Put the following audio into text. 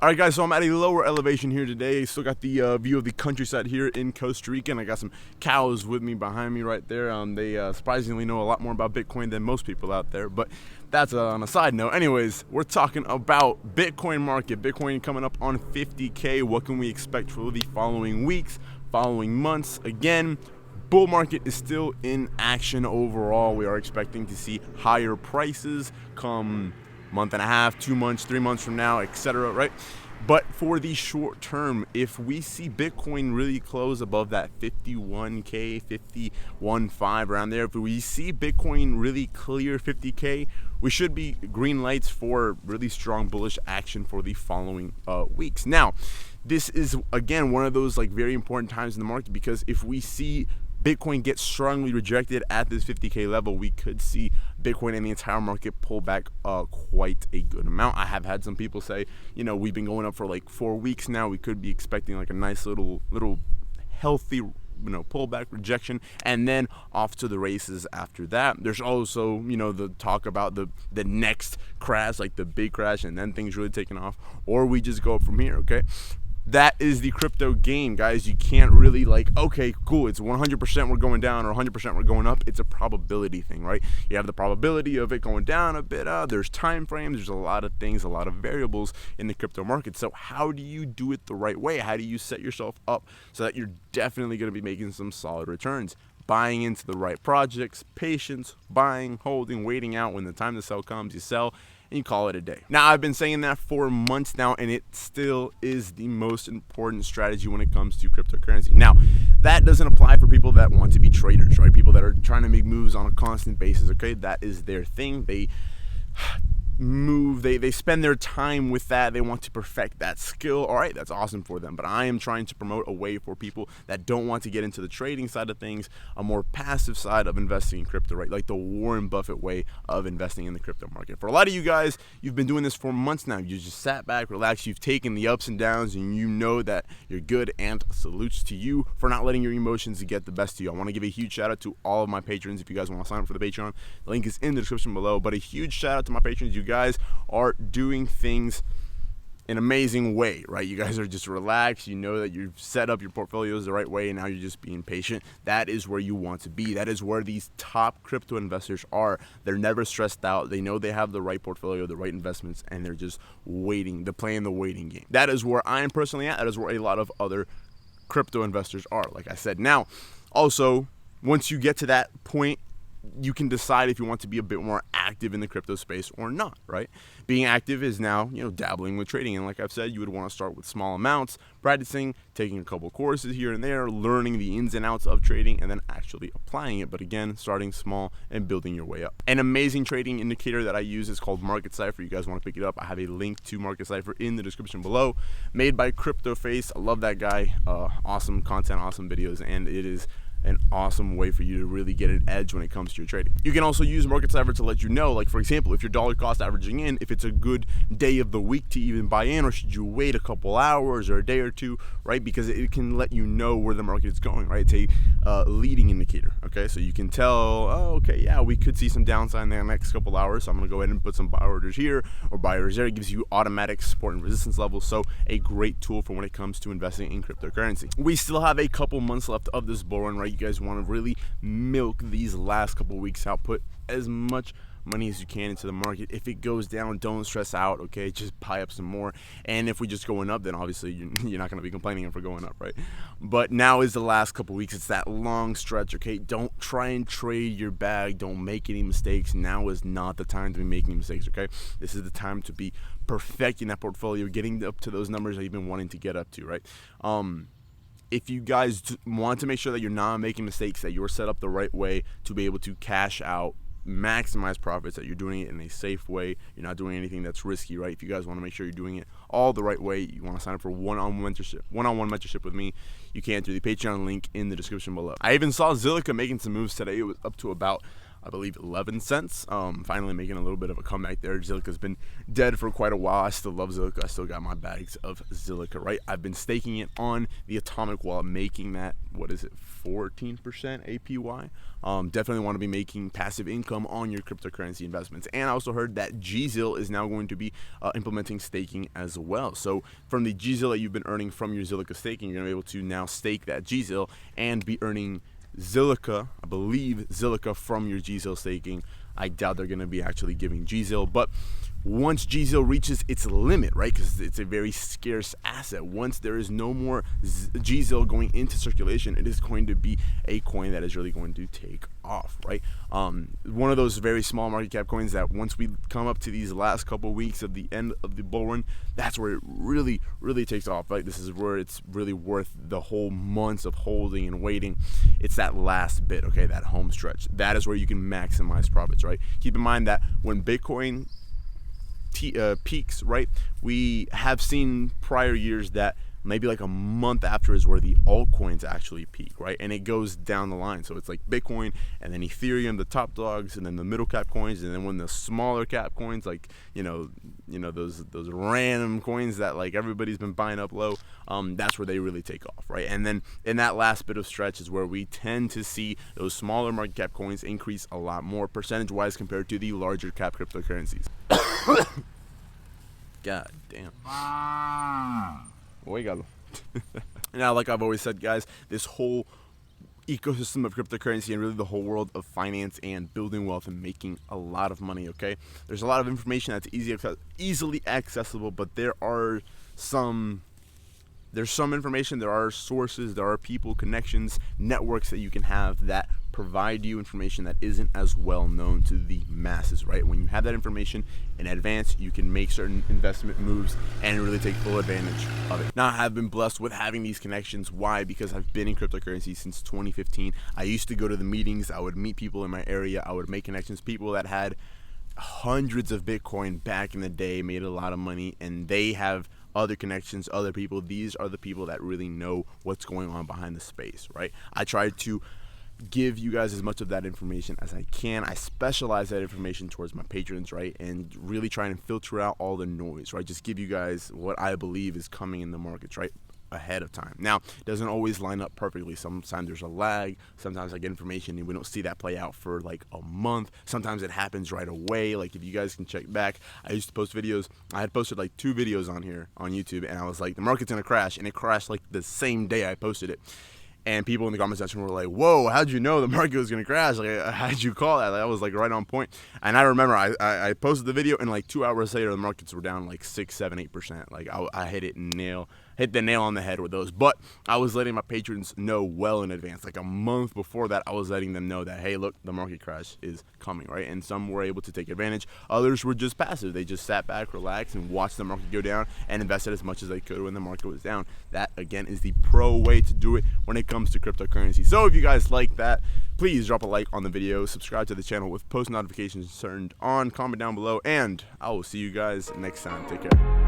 All right, guys, so I'm at a lower elevation here today. Still got the view of the countryside here in Costa Rica, and I got some cows with me behind me right there. They surprisingly know a lot more about Bitcoin than most people out there, but that's on a side note. Anyways, we're talking about Bitcoin market. Bitcoin coming up on 50K. What can we expect for the following weeks, following months? Again, bull market is still in action overall. We are expecting to see higher prices come month and a half, 2 months, 3 months from now, etc., right? But for the short term, if we see Bitcoin really close above that 51K, 51.5 around there, if we see Bitcoin really clear 50K, we should be green lights for really strong bullish action for the following weeks. Now, this is again one of those very important times in the market, because if we see Bitcoin gets strongly rejected at this 50K level, we could see Bitcoin and the entire market pull back quite a good amount. I have had some people say, we've been going up for 4 weeks now. We could be expecting a nice little healthy pullback rejection, and then off to the races after that. There's also the talk about the next crash, the big crash, and then things really taking off, or we just go up from here. Okay, that is the crypto game, guys. You can't really okay, cool, it's 100% we're going down or 100% we're going up. It's a probability thing, right? You have the probability of it going down a bit. There's time frames. There's a lot of things, a lot of variables in the crypto market. So how do you do it the right way? How do you set yourself up so that you're definitely going to be making some solid returns? Buying into the right projects, patience, buying, holding, waiting out. When the time to sell comes, you sell, and you call it a day. Now, I've been saying that for months now, and it still is the most important strategy when it comes to cryptocurrency. Now, that doesn't apply for people that want to be traders, right? People that are trying to make moves on a constant basis, okay? That is their thing. They spend their time with that. They want to perfect that skill. All right, that's awesome for them. But I am trying to promote a way for people that don't want to get into the trading side of things, a more passive side of investing in crypto, right? Like the Warren Buffett way of investing in the crypto market. For a lot of you guys, you've been doing this for months now. You just sat back, relaxed. You've taken the ups and downs, and you know that you're good, and salutes to you for not letting your emotions get the best of you. I want to give a huge shout out to all of my patrons. If you guys want to sign up for the Patreon, the link is in the description below. But a huge shout out to my patrons. You guys are doing things an amazing way, right? You guys are just relaxed. You know that you've set up your portfolios the right way, and now you're just being patient. That is where you want to be. That is where these top crypto investors are. They're never stressed out. They know they have the right portfolio, the right investments, and they're just waiting. They're playing the waiting game. That is where I am personally at. That is where a lot of other crypto investors are, like I said. Now, also, once you get to that point, you can decide if you want to be a bit more active in the crypto space or not, right? Being active is now, dabbling with trading. And like I've said, you would want to start with small amounts, practicing, taking a couple courses here and there, learning the ins and outs of trading, and then actually applying it. But again, starting small and building your way up. An amazing trading indicator that I use is called Market Cypher. You guys want to pick it up? I have a link to Market Cypher in the description below, made by CryptoFace. I love that guy. Awesome content, awesome videos, and it is an awesome way for you to really get an edge when it comes to your trading. You can also use Market Cypher to let you know, for example, if you're dollar cost averaging in, if it's a good day of the week to even buy in, or should you wait a couple hours or a day or two, right? Because it can let you know where the market is going, right? It's a leading indicator, okay? So you can tell, oh, okay, yeah, we could see some downside in the next couple hours, so I'm gonna go ahead and put some buy orders here or buy orders there. It gives you automatic support and resistance levels, so a great tool for when it comes to investing in cryptocurrency. We still have a couple months left of this bull run, right? You guys want to really milk these last couple weeks out, put as much money as you can into the market. If it goes down, don't stress out, okay? Just buy up some more. And if we're just going up, then obviously you're not going to be complaining if we're going up, right? But now is the last couple weeks. It's that long stretch, okay? Don't try and trade your bag. Don't make any mistakes. Now is not the time to be making mistakes, okay? This is the time to be perfecting that portfolio, getting up to those numbers that you've been wanting to get up to, right? If you guys want to make sure that you're not making mistakes, that you're set up the right way to be able to cash out, maximize profits, that you're doing it in a safe way, you're not doing anything that's risky, right? If you guys want to make sure you're doing it all the right way, you want to sign up for one-on-one mentorship with me, you can through the Patreon link in the description below. I even saw Zilliqa making some moves today. It was up to about I believe 11 cents. Finally making a little bit of a comeback there. Zilliqa's been dead for quite a while. I still love Zilliqa. I still got my bags of Zilliqa, right? I've been staking it on the Atomic wallet, making that, 14% APY. Definitely want to be making passive income on your cryptocurrency investments. And I also heard that GZIL is now going to be implementing staking as well. So from the GZIL that you've been earning from your Zilliqa staking, you're going to be able to now stake that GZIL and be earning Zilliqa, I believe Zilliqa from your GZIL staking. I doubt they're going to be actually giving GZIL, but once GZIL reaches its limit, right, because it's a very scarce asset, once there is no more GZIL going into circulation, it is going to be a coin that is really going to take off, right? One of those very small market cap coins that once we come up to these last couple weeks of the end of the bull run, that's where it really, really takes off, right? This is where it's really worth the whole months of holding and waiting. It's that last bit, okay, that home stretch. That is where you can maximize profits, right? Keep in mind that when Bitcoin peaks, right, we have seen prior years that maybe like a month after is where the altcoins actually peak, right? And it goes down the line. So it's like Bitcoin and then Ethereum, the top dogs, and then the middle cap coins, and then when the smaller cap coins, like those random coins that like everybody's been buying up low, that's where they really take off, right? And then in that last bit of stretch is where we tend to see those smaller market cap coins increase a lot more percentage wise compared to the larger cap cryptocurrencies. God damn. Obrigado. Now, like I've always said, guys, this whole ecosystem of cryptocurrency and really the whole world of finance and building wealth and making a lot of money, okay? There's a lot of information that's easily accessible, but there's some information, there are sources, there are people, connections, networks that you can have that provide you information that isn't as well known to the masses, right? When you have that information in advance, you can make certain investment moves and really take full advantage of it. Now, I have been blessed with having these connections. Why? Because I've been in cryptocurrency since 2015. I used to go to the meetings. I would meet people in my area. I would make connections, people that had hundreds of Bitcoin back in the day, made a lot of money, and they have other connections, other people. These are the people that really know what's going on behind the space, right? I try to give you guys as much of that information as I can. I specialize that information towards my patrons, right? And really try and filter out all the noise, right? Just give you guys what I believe is coming in the markets, right, ahead of time. Now, it doesn't always line up perfectly. Sometimes there's a lag. Sometimes I get information and we don't see that play out for like a month. Sometimes it happens right away. Like if you guys can check back, I used to post videos. I had posted like 2 videos on here on YouTube, and I was like, the market's gonna crash, and it crashed like the same day I posted it. And people in the comment section were like, whoa, how'd you know the market was going to crash? Like, how'd you call that? Like, I was like right on point. And I remember I posted the video, and like 2 hours later, the markets were down like 6, 7, 8%. Like I hit the nail on the head with those. But I was letting my patrons know well in advance. Like a month before that, I was letting them know that, hey, look, the market crash is coming, right? And some were able to take advantage. Others were just passive. They just sat back, relaxed, and watched the market go down and invested as much as they could when the market was down. That, again, is the pro way to do it when it comes to cryptocurrency. So if you guys like that, please drop a like on the video, subscribe to the channel with post notifications turned on, comment down below, and I will see you guys next time. Take care.